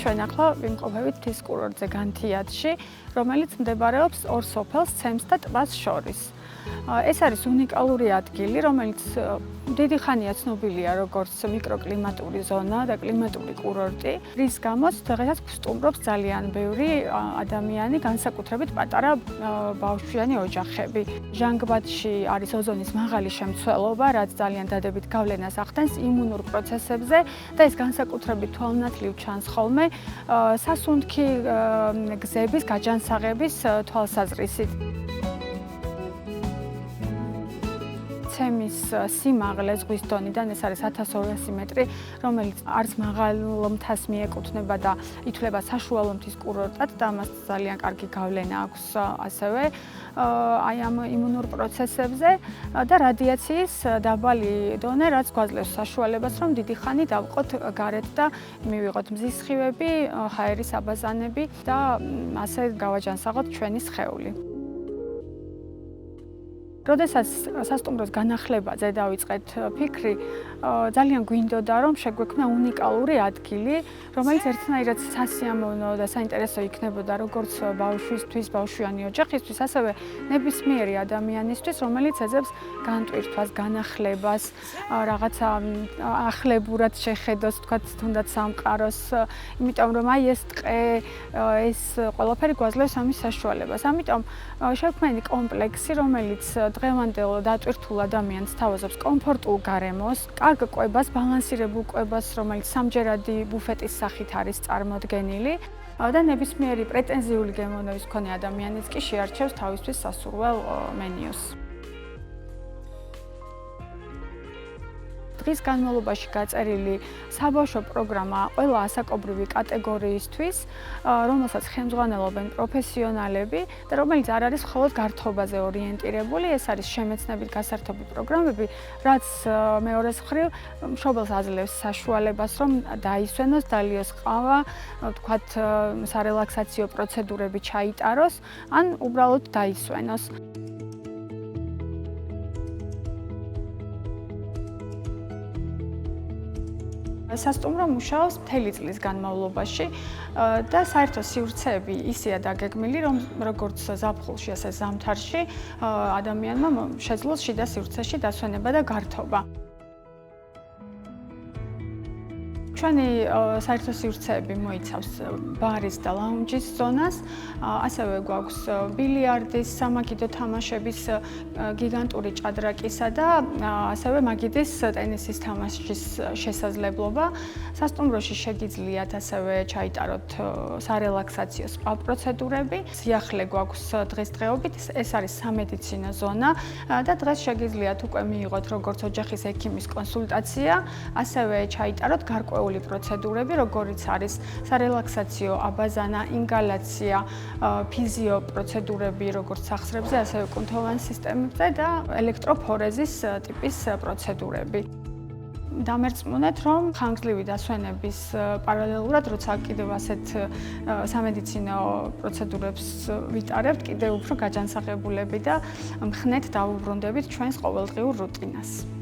ჩვენ ახლა ვიმყოფებით მთის კურორტზე განთიადში, რომელიც მდებარეობს ორ სოფელს, ცემს და ტბას შორის. ეს არის უნიკალური ადგილი, რომელიც დიდი ხანია ცნობილია როგორც მიკროკლიმატური ზონა და კლიმატური კურორტი, რის გამოც დღესაც გვსტუმრობს ძალიან ბევრი ადამიანი, განსაკუთრებით პატარა ბავშვიანი ოჯახები. ჟანგბადში არის ოზონის მაღალი შემცველობა, რაც ძალიან დადებით გავლენას ახდენს იმუნურ პროცესებზე და ეს განსაკუთრებით თვალნათლივ ჩანს ხოლმე სასუნთქი გზების გაჯანსაღების თვალსაზრისით. ცემის სიმაღლე ზღვის დონიდან ეს არის 1200 მეტრი, რომელიც არც მაღალ მთას მიეკუთვნება და ითვლება საშუალო მთის კურორტად და მას ძალიან კარგი გავლენა აქვს ასევე აი ამ იმუნურ პროცესებზე და რადიაციის დაბალი დონე, რაც გვაძლევს საშუალებას, რომ დიდი ხანი დავყოთ გარეთ და მივიღოთ მზის სხივები, ჰაერის აბაზანები და ასე გავაჯანსაღოთ ჩვენი სხეული. როდესაც სასტუმროს განახლებაზე დავიწყეთ ფიქრი, ძალიან გვინდოდა, რომ შეგვექმნა უნიკალური ადგილი, რომელიც ერთნაირად სასიამოვნო და საინტერესო იქნებოდა როგორც ბავშვისთვის, ბავშვიანი ოჯახისთვის, ასევე ნებისმიერი ადამიანისთვის, რომელიც ეძებს განტვირთვას, განახლებას, რაღაცა ახლებურად შეხედოს, თქვათ, თუნდაც სამყაროს, იმიტომ რომ აი ეს ტყე, ეს ყველაფერი გვაძლევს ამის საშუალებას. ამიტომ შევქმნილი კომპლექსი, რომელიც დღევანდელ დატვირთულ ადამიანს თავაზობს კომფორტულ გარემოს, კარგ კვებას, ბალანსირებულ კვებას, რომელიც სამჯერადი ბუფეტის სახით არის წარმოდგენილი და ნებისმიერი პრეტენზიული გემოვნების მქონე ადამიანიც კი შეარჩევს თავისთვის სასურველ მენიუს. დღის განმავლობაში გაწერილი საბავშვო პროგრამა ყველა ასაკობრივი კატეგორიისთვის, რომელსაც ხელმძღვანელობენ პროფესიონალები და რომელიც არ არის მხოლოდ გართობაზე ორიენტირებული, ეს არის შემეცნებით გასართობი პროგრამები, რაც მეორეს მხრივ მშობელს აძლევს საშუალებას, რომ დაისვენოს, დალიოს ყავა, თქვათ, სარელაქსაციო პროცედურები ჩაიტაროს, ან უბრალოდ დაისვენოს. სასტუმრო მუშაობს მთელი წლის განმავლობაში და საერთო სივრცეები ისეა დაგეგმილი, რომ როგორც ზაფხულში, ასე ზამთარში ადამიანმა შეძლოს შიდა სივრცეში დასვენება და გართობა. ჩვენი საერთო სივრცეები მოიცავს ბარის და ლაუნჯის ზონას, ასევე გვაქვს ბილიარდის, სამაგიდო თამაშების, გიგანტური ჭადრაკისა და ასევე მაგიდის ტენისის თამაშის შესაძლებლობა. სასტუმროში შეგიძლიათ ასევე ჩაიტაროთ სარელაქსაციო სპა პროცედურები. სიახლე გვაქვს დღესდღეობით, ეს არის სამედიცინო ზონა და დღეს შეგიძლიათ უკვე მიიღოთ როგორც ოჯახის ექიმის კონსულტაცია, ასევე ჩაიტაროთ გარკვეული პროცედურები, როგორიც არის სარელაქსაციო აბაზანა, ინგალაცია, ფიზიო პროცედურები, როგორც სახსრებზე, ასევე კუნთოვან სისტემებზე და ელექტროფორეზის ტიპის პროცედურები. დამერწმუნეთ, რომ ხანგრძლივი დასვენების პარალელურად, როცა კიდევ ასეთ სამედიცინო პროცედურებს ვიტარებთ, კიდევ უფრო გაჯანსაღებულები და მხნეთ დავუბრუნდებით ჩვენს ყოველდღიურ რუტინას.